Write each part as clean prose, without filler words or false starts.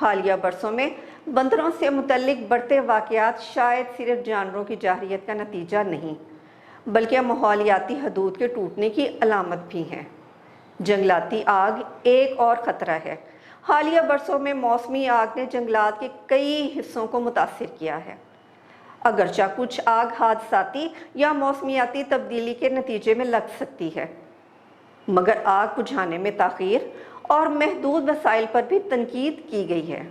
حالیہ برسوں میں بندروں سے متعلق بڑھتے واقعات شاید صرف جانوروں کی جارحیت کا نتیجہ نہیں بلکہ ماحولیاتی حدود کے ٹوٹنے کی علامت بھی ہیں۔ جنگلاتی آگ ایک اور خطرہ ہے۔ حالیہ برسوں میں موسمی آگ نے جنگلات کے کئی حصوں کو متاثر کیا ہے۔ اگرچہ کچھ آگ حادثاتی یا موسمیاتی تبدیلی کے نتیجے میں لگ سکتی ہے، مگر آگ بجھانے میں تاخیر اور محدود وسائل پر بھی تنقید کی گئی ہے۔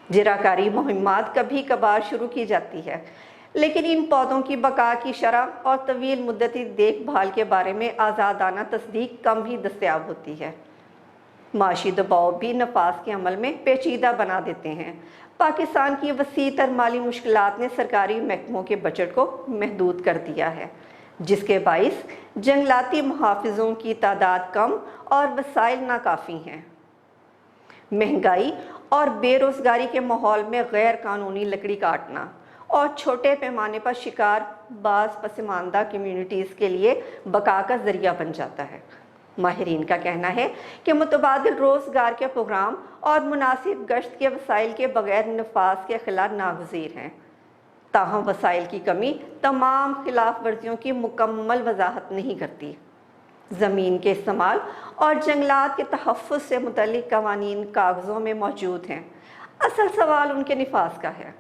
جراکاری مہمات کبھی کبھار شروع کی جاتی ہے، لیکن ان پودوں کی بقا کی شرح اور طویل مدتی دیکھ بھال کے بارے میں آزادانہ تصدیق کم ہی دستیاب ہوتی ہے۔ معاشی دباؤ بھی نفاذ کے عمل میں پیچیدہ بنا دیتے ہیں۔ پاکستان کی وسیع تر مالی مشکلات نے سرکاری محکموں کے بجٹ کو محدود کر دیا ہے، جس کے باعث جنگلاتی محافظوں کی تعداد کم اور وسائل ناکافی ہیں۔ مہنگائی اور بے روزگاری کے ماحول میں غیر قانونی لکڑی کاٹنا اور چھوٹے پیمانے پر شکار بعض پسماندہ کمیونٹیز کے لیے بقا کا ذریعہ بن جاتا ہے۔ ماہرین کا کہنا ہے کہ متبادل روزگار کے پروگرام اور مناسب گشت کے وسائل کے بغیر نفاذ کے خلاف ناگزیر ہیں۔ تاہم وسائل کی کمی تمام خلاف ورزیوں کی مکمل وضاحت نہیں کرتی۔ زمین کے استعمال اور جنگلات کے تحفظ سے متعلق قوانین کاغذوں میں موجود ہیں، اصل سوال ان کے نفاذ کا ہے۔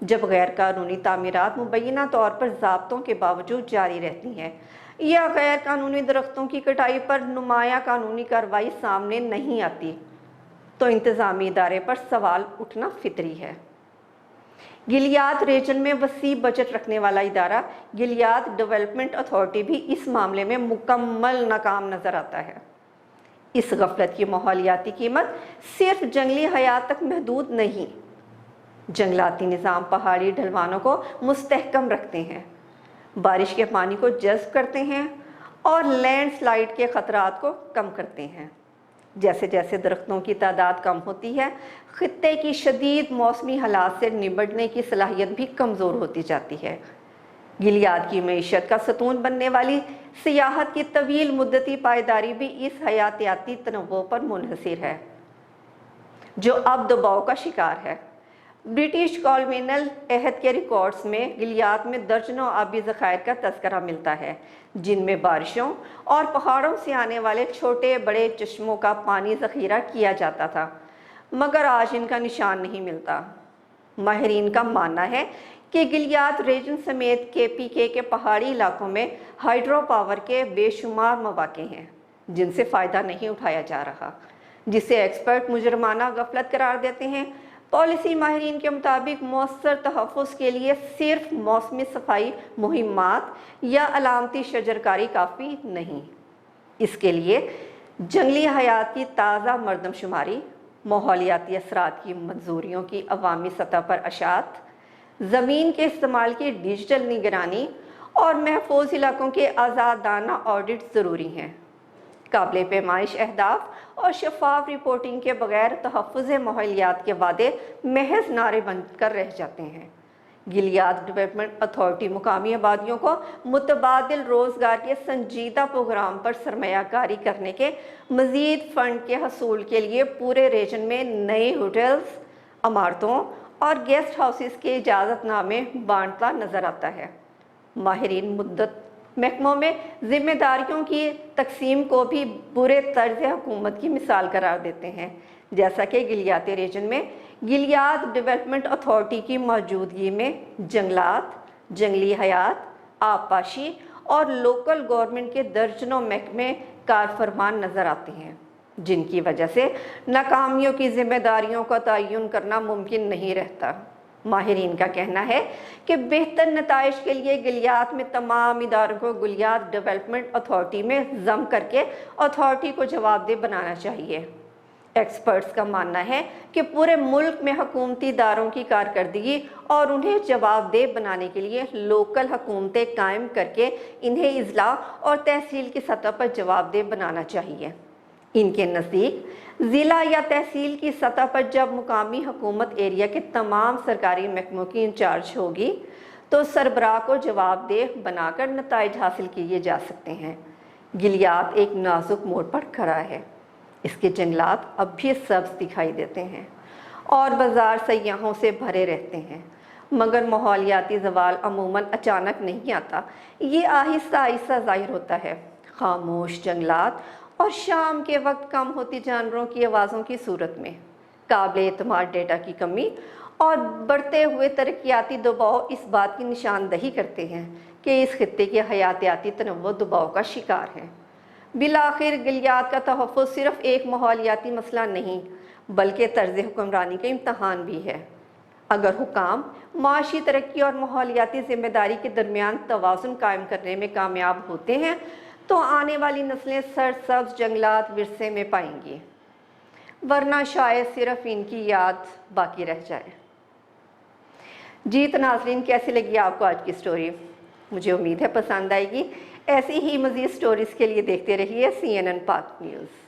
جب غیر قانونی تعمیرات مبینہ طور پر ضابطوں کے باوجود جاری رہتی ہیں یا غیر قانونی درختوں کی کٹائی پر نمایاں قانونی کارروائی سامنے نہیں آتی، تو انتظامی ادارے پر سوال اٹھنا فطری ہے۔ گلیاد ریجن میں وسیع بجٹ رکھنے والا ادارہ گلیاد ڈیولپمنٹ اتھارٹی بھی اس معاملے میں مکمل ناکام نظر آتا ہے۔ اس غفلت کی ماحولیاتی قیمت صرف جنگلی حیات تک محدود نہیں۔ جنگلاتی نظام پہاڑی ڈھلوانوں کو مستحکم رکھتے ہیں، بارش کے پانی کو جذب کرتے ہیں اور لینڈ سلائیڈ کے خطرات کو کم کرتے ہیں۔ جیسے جیسے درختوں کی تعداد کم ہوتی ہے، خطے کی شدید موسمی حالات سے نمٹنے کی صلاحیت بھی کمزور ہوتی جاتی ہے۔ گلیاد کی معیشت کا ستون بننے والی سیاحت کی طویل مدتی پائیداری بھی اس حیاتیاتی تنوع پر منحصر ہے، جو اب دباؤ کا شکار ہے۔ برٹش کالونیل عہد کے ریکارڈز میں گلیاد میں درجنوں آبی ذخائر کا تذکرہ ملتا ہے، جن میں بارشوں اور پہاڑوں سے آنے والے چھوٹے بڑے چشموں کا پانی ذخیرہ کیا جاتا تھا، مگر آج ان کا نشان نہیں ملتا۔ ماہرین کا ماننا ہے کہ گلیاد ریجن سمیت KPK کے پہاڑی علاقوں میں ہائیڈرو پاور کے بے شمار مواقع ہیں جن سے فائدہ نہیں اٹھایا جا رہا، جسے ایکسپرٹ مجرمانہ غفلت قرار دیتے ہیں۔ پالیسی ماہرین کے مطابق مؤثر تحفظ کے لیے صرف موسمی صفائی مہمات یا علامتی شجرکاری کافی نہیں۔ اس کے لیے جنگلی حیات کی تازہ مردم شماری، ماحولیاتی اثرات کی منظوریوں کی عوامی سطح پر اشاعت، زمین کے استعمال کی ڈیجیٹل نگرانی اور محفوظ علاقوں کے آزادانہ آڈٹ ضروری ہیں۔ قابل پیمائش اہداف اور شفاف رپورٹنگ کے بغیر تحفظ ماحولیات کے وعدے محض نعرے بن کر رہ جاتے ہیں۔ گلیاد ڈیولپمنٹ اتھارٹی مقامی آبادیوں کو متبادل روزگار کے سنجیدہ پروگرام پر سرمایہ کاری کرنے کے مزید فنڈ کے حصول کے لیے پورے ریجن میں نئے ہوٹلز، عمارتوں اور گیسٹ ہاؤسز کے اجازت نامے بانٹتا نظر آتا ہے۔ ماہرین مدت محکموں میں ذمہ داریوں کی تقسیم کو بھی برے طرز حکومت کی مثال قرار دیتے ہیں، جیسا کہ گلیاتی ریجن میں گلیاد ڈیولپمنٹ اتھارٹی کی موجودگی میں جنگلات، جنگلی حیات، آبپاشی اور لوکل گورنمنٹ کے درجنوں محکمے کارفرمان نظر آتے ہیں، جن کی وجہ سے ناکامیوں کی ذمہ داریوں کا تعین کرنا ممکن نہیں رہتا۔ ماہرین کا کہنا ہے کہ بہتر نتائج کے لیے گلیاد میں تمام اداروں کو گلیاد ڈیولپمنٹ اتھارٹی میں ضم کر کے اتھارٹی کو جواب دہ بنانا چاہیے۔ ایکسپرٹس کا ماننا ہے کہ پورے ملک میں حکومتی اداروں کی کارکردگی اور انہیں جواب دہ بنانے کے لیے لوکل حکومتیں قائم کر کے انہیں اضلاع اور تحصیل کی سطح پر جواب دہ بنانا چاہیے۔ ان کے نزدیک ضلع یا تحصیل کی سطح پر جب مقامی حکومت ایریا کے تمام سرکاری محکموں کی انچارج ہوگی تو سربراہ کو جواب دہ بنا کر نتائج حاصل کیے جا سکتے ہیں۔ گلیاد ایک نازک موڑ پر کھڑا ہے۔ اس کے جنگلات اب بھی سبز دکھائی دیتے ہیں، اور بازار سیاحوں سے بھرے رہتے ہیں، مگر ماحولیاتی زوال عموماً اچانک نہیں آتا، یہ آہستہ آہستہ ظاہر ہوتا ہے، خاموش جنگلات اور شام کے وقت کم ہوتی جانوروں کی آوازوں کی صورت میں۔ قابل اعتماد ڈیٹا کی کمی اور بڑھتے ہوئے ترقیاتی دباؤ اس بات کی نشاندہی کرتے ہیں کہ اس خطے کے حیاتیاتی تنوع دباؤ کا شکار ہے۔ بالآخر گلیات کا تحفظ صرف ایک ماحولیاتی مسئلہ نہیں بلکہ طرز حکمرانی کا امتحان بھی ہے۔ اگر حکام معاشی ترقی اور ماحولیاتی ذمہ داری کے درمیان توازن قائم کرنے میں کامیاب ہوتے ہیں تو آنے والی نسلیں سرسبز جنگلات ورثے میں پائیں گی، ورنہ شاید صرف ان کی یاد باقی رہ جائے۔ جی تو ناظرین، کیسی لگی آپ کو آج کی سٹوری؟ مجھے امید ہے پسند آئے گی۔ ایسی ہی مزید سٹوریز کے لیے دیکھتے رہیے CNN پاک نیوز۔